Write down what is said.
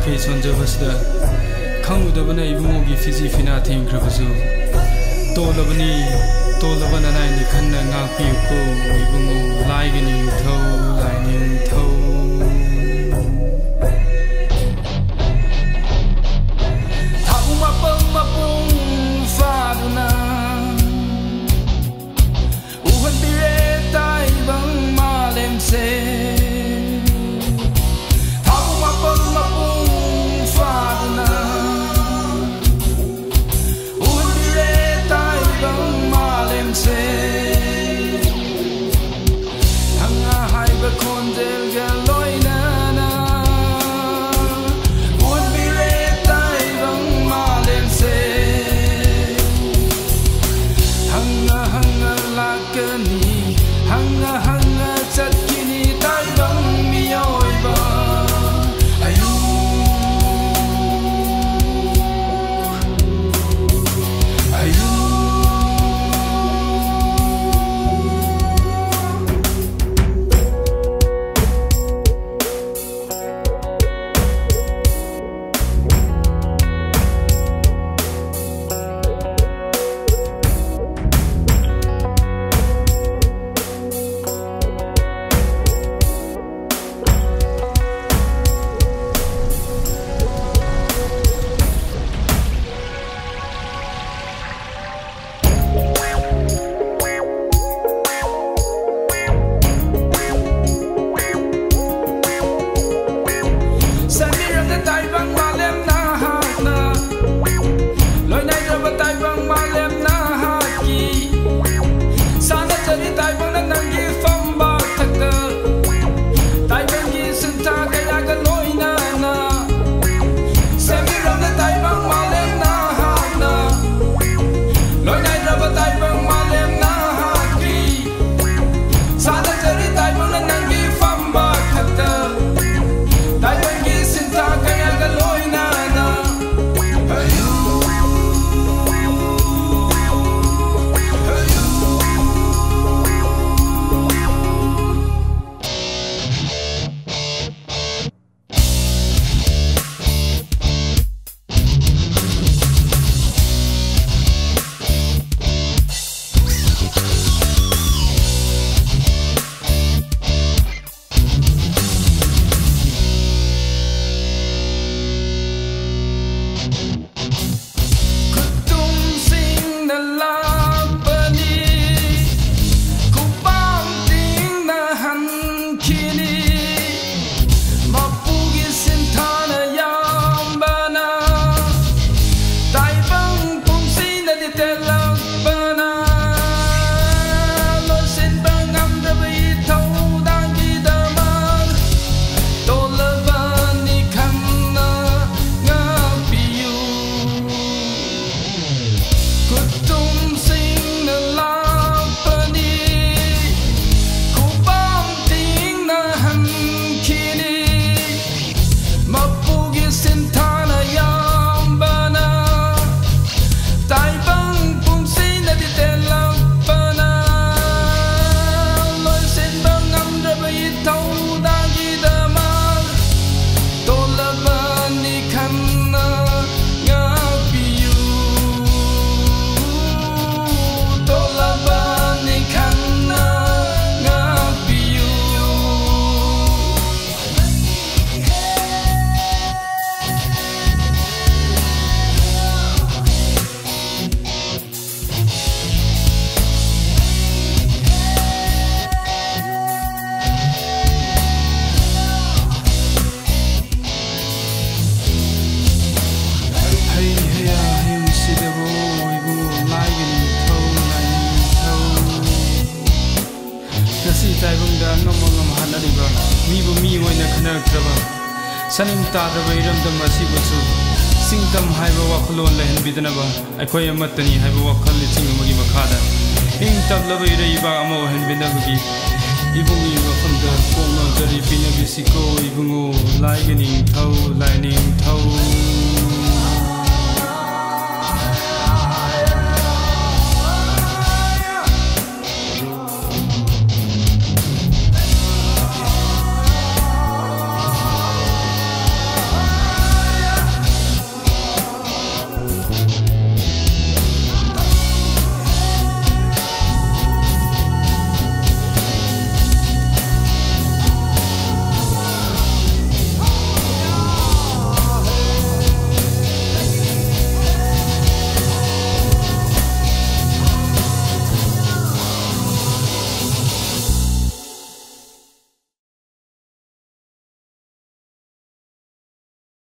ꯃꯥꯏꯀꯩ ꯁꯣꯟꯖꯕꯁꯤꯗ ꯈꯪꯂꯨꯗꯕꯅ ꯏꯕꯨꯡꯉꯣꯒꯤ ꯐꯤꯖꯤ ꯐꯤꯅꯥ ꯊꯦꯡꯈ꯭ꯔꯕꯁꯨ ꯇꯣꯜꯂꯕꯅꯤ ꯇꯣꯜꯂꯕ ꯅꯅꯥꯏꯅꯤ ꯈꯟꯅ ꯉꯥꯛꯄꯤꯌꯨꯀꯣ ꯏꯕꯨꯡꯉꯣ ꯂꯥꯏꯒꯤ ꯅꯤꯡꯊꯧ ꯂꯥꯏꯅꯤꯡꯊꯧ ꯊꯥꯕꯨꯡ ꯃꯄꯪ ꯃꯄꯨꯡ ꯐꯥꯗꯨꯅ 우헌비에 따이방 말냄새 다봉마뻥 마뽕 파드나 우헌비에 따이방 말냄새 항아 하이버 콘델가 로이나나 우헌비에 따이방 말냄새 항아 항아 라그니 항아 항아 잣기니 달방 미여이바 아유 아유 Saning tadaba iramdam asibusu singtam haiba wakhlon lehen bidanaba akhoi amatani haiba wakhal licing amagi makhada ing tablaba iraiba amo hen binabagi ibungi wafamda kongno jari pinabisiko ibungu laigening thau laining